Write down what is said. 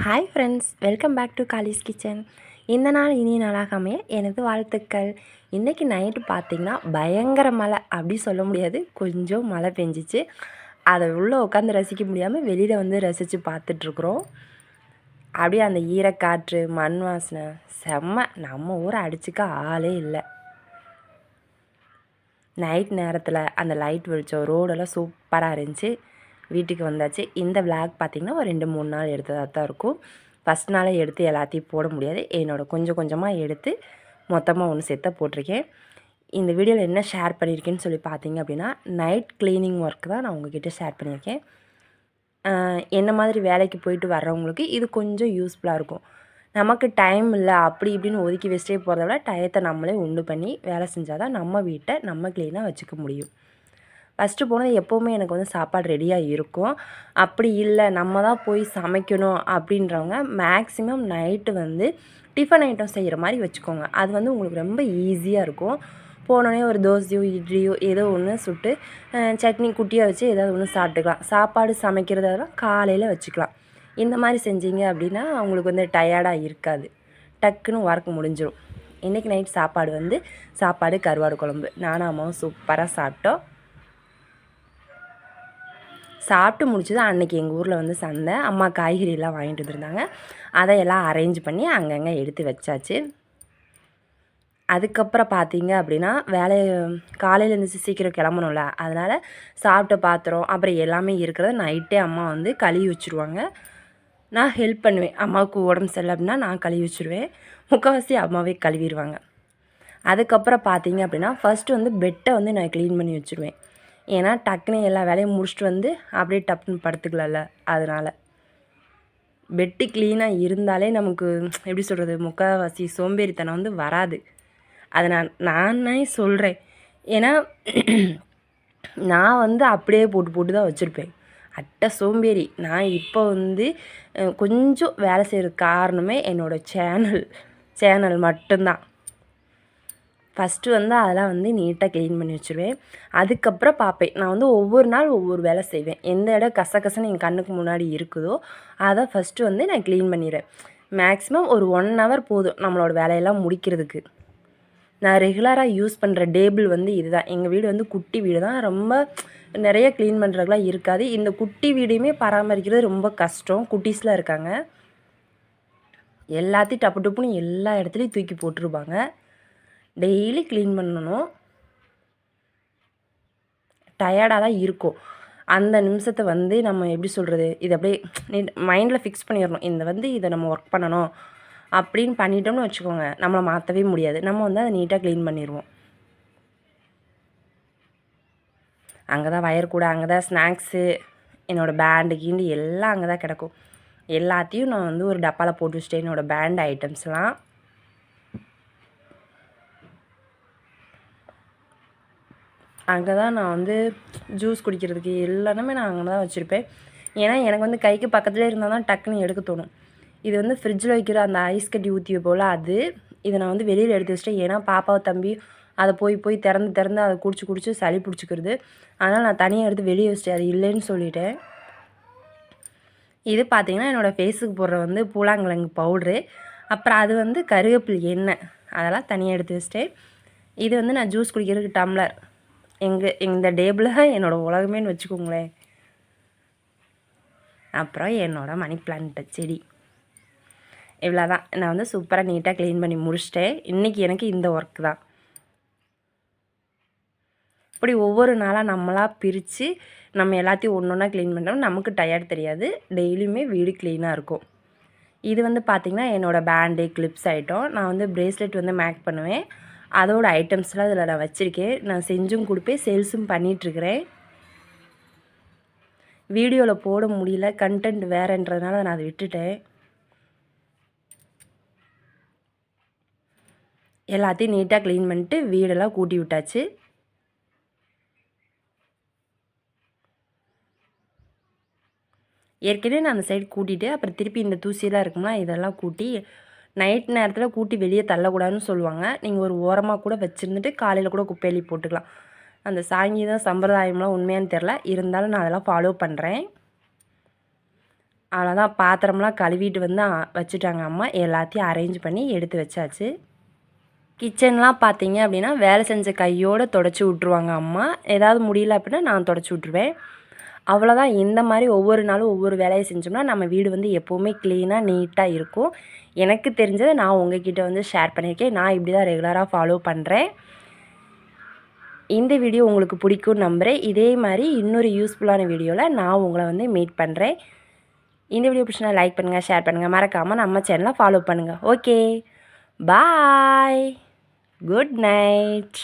Hi friends, welcome back to Kali's Kitchen. இந்த நாள் இனிய நாளாக அமைய எனது வாழ்த்துக்கள். இன்றைக்கி நைட்டு பார்த்திங்கன்னா பயங்கர மழை அப்படி சொல்ல முடியாது, கொஞ்சம் மழை பெஞ்சிச்சு. அதை உள்ளே உட்காந்து ரசிக்க முடியாமல் வெளியில் வந்து ரசித்து பார்த்துட்ருக்குறோம். அப்படியே அந்த ஈரக்காற்று, மண் வாசனை செம்ம. நம்ம ஊரை அடிச்சுக்க ஆளே இல்லை. நைட் நேரத்தில் அந்த லைட் வெளிச்சம், ரோடெல்லாம் சூப்பராக இருந்துச்சு. வீட்டுக்கு வந்தாச்சு. இந்த விளாக் பார்த்திங்கன்னா ஒரு 2-3 நாள் எடுத்ததாக தான் இருக்கும். ஃபஸ்ட் நாளே எடுத்து எல்லாத்தையும் போட முடியாது. கொஞ்சம் கொஞ்சமாக எடுத்து மொத்தமாக ஒன்று சேர்த்தா போட்டிருக்கேன். இந்த வீடியோவில் என்ன ஷேர் பண்ணியிருக்கேன்னு சொல்லி பார்த்தீங்க அப்படின்னா, நைட் க்ளீனிங் ஒர்க் தான் நான் உங்ககிட்ட ஷேர் பண்ணியிருக்கேன். என்ன மாதிரி வேலைக்கு போயிட்டு வர்றவங்களுக்கு இது கொஞ்சம் யூஸ்ஃபுல்லாக இருக்கும். நமக்கு டைம் இல்லை அப்படி இப்படின்னு ஒதுக்கி வச்சுட்டே போகிறத விட டயத்தை நம்மளே உண்டு பண்ணி வேலை செஞ்சால் தான் நம்ம வீட்டை நம்ம க்ளீனாக வச்சுக்க முடியும். ஃபஸ்ட்டு போனது எப்போவுமே எனக்கு வந்து சாப்பாடு ரெடியாக இருக்கும். அப்படி இல்லை நம்ம தான் போய் சமைக்கணும் அப்படின்றவங்க மேக்ஸிமம் நைட்டு வந்து டிஃபன் ஐட்டம் செய்கிற மாதிரி வச்சுக்கோங்க. அது வந்து உங்களுக்கு ரொம்ப ஈஸியாக இருக்கும். போனோடனே ஒரு தோசையோ இட்லியோ ஏதோ ஒன்று சுட்டு சட்னி குட்டியாக வச்சு ஏதாவது ஒன்று சாப்பிட்டுக்கலாம். சாப்பாடு சமைக்கிறதெல்லாம் காலையில் வச்சுக்கலாம். இந்த மாதிரி செஞ்சீங்க அப்படின்னா அவங்களுக்கு வந்து டயர்டாக இருக்காது, டக்குன்னு ஒர்க் முடிஞ்சிடும். இன்றைக்கி நைட் சாப்பாடு வந்து கருவாடு குழம்பு. நானும் அம்மாவும் சூப்பராக சாப்பிட்டோம். சாப்பிட்டு முடிச்சது அன்றைக்கி எங்கள் ஊரில் வந்து சந்தை. அம்மா காய்கறியெல்லாம் வாங்கிட்டு வந்துருந்தாங்க. அதையெல்லாம் அரேஞ்ச் பண்ணி அங்கங்கே எடுத்து வச்சாச்சு. அதுக்கப்புறம் பார்த்தீங்க அப்படின்னா காலையில் எழுந்திரிச்சி சீக்கிரம் கிளம்பணும்ல, அதனால் சாப்பிட்ட பாத்திரம் அப்புறம் எல்லாமே இருக்கிறத நைட்டே அம்மா வந்து கழுவி வச்சுருவாங்க. நான் ஹெல்ப் பண்ணுவேன். அம்மாவுக்கு உடம்பு சரியில்லை அப்படின்னா நான் கழுவி வச்சுருவேன். முக்கால்வாசி அம்மாவே கழுவிடுவாங்க. அதுக்கப்புறம் பார்த்தீங்க அப்படின்னா ஃபஸ்ட்டு வந்து பெட்டை வந்து நான் க்ளீன் பண்ணி வச்சுருவேன். ஏன்னா டக்குன்னு எல்லா வேலையும் முடிச்சுட்டு வந்து அப்படியே டப்புன்னு படுத்துக்கலாம்ல, அதனால் பெட்டு க்ளீனாக இருந்தாலே நமக்கு எப்படி சொல்கிறது, முக்கால்வாசி சோம்பேறித்தனம் வந்து வராது. அதை நானே சொல்கிறேன். ஏன்னா நான் வந்து அப்படியே போட்டு தான் வச்சுருப்பேன். சோம்பேறி. நான் இப்போ வந்து கொஞ்சம் வேலை செய்கிறதுக்கு காரணமே என்னோடய சேனல் மட்டும்தான். ஃபஸ்ட்டு வந்து அதெல்லாம் வந்து நீட்டாக க்ளீன் பண்ணி வச்சுருவேன். அதுக்கப்புறம் பார்ப்பேன். நான் வந்து ஒவ்வொரு நாள் ஒவ்வொரு வேலை செய்வேன். எந்த இடம் கசகசன்னு என் கண்ணுக்கு முன்னாடி இருக்குதோ அதை ஃபஸ்ட்டு வந்து நான் க்ளீன் பண்ணிடுறேன். மேக்ஸிமம் ஒரு 1 ஹவர் போதும் நம்மளோட வேலையெல்லாம் முடிக்கிறதுக்கு. நான் ரெகுலராக யூஸ் பண்ணுற டேபிள் வந்து இதுதான். எங்கள் வீடு வந்து குட்டி வீடு தான், ரொம்ப நிறைய க்ளீன் பண்ணுறதுலாம் இருக்காது. இந்த குட்டி வீடையுமே பராமரிக்கிறது ரொம்ப கஷ்டம். குட்டீஸ்லாம் இருக்காங்க, எல்லாத்தையும் டப்பு டப்புன்னு எல்லா இடத்துலையும் தூக்கி போட்டுருப்பாங்க. டெய்லி க்ளீன் பண்ணணும். டயர்டாக தான் இருக்கும். அந்த நிமிஷத்தை வந்து நம்ம எப்படி சொல்கிறது, இதை அப்படியே மைண்டில் ஃபிக்ஸ் பண்ணிடணும். இதை நம்ம ஒர்க் பண்ணணும் அப்படின்னு பண்ணிட்டோம்னு வச்சுக்கோங்க, நம்மளை மாற்றவே முடியாது. நம்ம வந்து அதை நீட்டாக க்ளீன் பண்ணிடுவோம். அங்கே தான் வயர் கூட, அங்கே தான் ஸ்நாக்ஸு, என்னோடய பேண்டு கீண்டு எல்லாம் அங்கே தான் கிடக்கும். எல்லாத்தையும் நான் வந்து ஒரு டப்பாவில் போட்டு வச்சுட்டேன், என்னோடய பேண்ட் ஐட்டம்ஸ்லாம். அங்கே தான் நான் வந்து ஜூஸ் குடிக்கிறதுக்கு எல்லாமே நான் அங்கே தான் வச்சுருப்பேன். ஏன்னா எனக்கு வந்து கைக்கு பக்கத்துலேயே இருந்தால் தான் டக்குன்னு எடுக்க தோணும். இது வந்து ஃப்ரிட்ஜில் வைக்கிற அந்த ஐஸ் கட்டி ஊற்றிய போல் அது. இதை நான் வந்து வெளியில் எடுத்து வச்சிட்டேன். ஏன்னா பாப்பாவை தம்பி அதை போய் திறந்து அதை குடிச்சு சளி பிடிச்சிக்கிறது. அதனால் நான் தனியாக எடுத்து வெளியே வச்சிட்டேன், அது இல்லைன்னு சொல்லிட்டேன். இது பார்த்திங்கன்னா என்னோடய ஃபேஸுக்கு போடுற வந்து பூலாங்கிழங்கு பவுட்ரு, அப்புறம் அது வந்து கருவேப்பிலை எண்ணெய், அதெல்லாம் தனியாக எடுத்து வச்சிட்டேன். இது வந்து நான் ஜூஸ் குடிக்கிறதுக்கு டம்ளர். இந்த டேபிளில் என்னோடய உலகமேன்னு வச்சுக்கோங்களேன். அப்புறம் என்னோடய மணி பிளான்ட் செடி, இவ்வளோ தான். நான் வந்து சூப்பராக நீட்டாக க்ளீன் பண்ணி முடிச்சிட்டேன். இன்றைக்கி எனக்கு இந்த ஒர்க் தான். இப்படி ஒவ்வொரு நாளாக நம்மளாக பிரித்து நம்ம எல்லாத்தையும் ஒன்று ஒன்றா க்ளீன் பண்ணுறோம். நமக்கு டயர்ட் தெரியாது, டெய்லியுமே வீடு க்ளீனாக இருக்கும். இது வந்து பார்த்திங்கன்னா என்னோடய பேண்டு கிளிப்ஸ் ஐட்டம். நான் வந்து ப்ரேஸ்லெட் வந்து மேக் பண்ணுவேன். அதோட ஐட்டம்ஸ்லாம் இதில் நான் வச்சுருக்கேன். நான் செஞ்சும் கொடுப்பேன், சேல்ஸும் பண்ணிகிட்ருக்கிறேன். வீடியோவில் போட முடியல, கண்டென்ட் வேறுன்றதுனால நான் அதை விட்டுட்டேன். எல்லாத்தையும் நீட்டாக க்ளீன் பண்ணிட்டு வீடெல்லாம் கூட்டி விட்டாச்சு. ஏற்கனவே நான் அந்த சைடு கூட்டிகிட்டு அப்புறம் திருப்பி இந்த தூசியெல்லாம் இருக்கும்னா இதெல்லாம் கூட்டி, நைட் நேரத்தில் கூட்டி வெளியே தள்ளக்கூடாதுன்னு சொல்லுவாங்க. நீங்கள் ஒரு ஓரமாக கூட வச்சுருந்துட்டு காலையில் கூட குப்பையிலி போட்டுக்கலாம். அந்த சாங்கியம் சம்பிரதாயம்லாம் உண்மையானு தெரில, இருந்தாலும் நான் அதெல்லாம் ஃபாலோ பண்ணுறேன். அவ்வளோதான் பாத்திரம்லாம் கழுவிட்டு வந்து வச்சுட்டாங்க அம்மா. எல்லாத்தையும் அரேஞ்ச் பண்ணி எடுத்து வச்சாச்சு. கிச்சன்லாம் பார்த்தீங்க அப்படின்னா வேலை செஞ்ச கையோடு தொடச்சி விட்ருவாங்க அம்மா. ஏதாவது முடியல அப்படின்னா நான் தொடச்சி விட்ருவேன். அவ்வளோதான். இந்த மாதிரி ஒவ்வொரு நாளும் ஒவ்வொரு வேலையை செஞ்சோம்னா நம்ம வீடு வந்து எப்போவுமே க்ளீனாக நீட்டாக இருக்கும். எனக்கு தெரிஞ்சதை நான் உங்ககிட்ட வந்து ஷேர் பண்ணியிருக்கேன். நான் இப்படி தான் ரெகுலராக ஃபாலோ பண்ணுறேன். இந்த வீடியோ உங்களுக்கு பிடிக்கும்னு நம்புகிறேன். இதே மாதிரி இன்னொரு யூஸ்ஃபுல்லான வீடியோவில் நான் உங்களை வந்து மீட் பண்ணுறேன். இந்த வீடியோ பிடிச்சினா லைக் பண்ணுங்கள், ஷேர் பண்ணுங்கள். மறக்காமல் நம்ம சேனலை ஃபாலோ பண்ணுங்கள். ஓகே, பாய், குட் நைட்.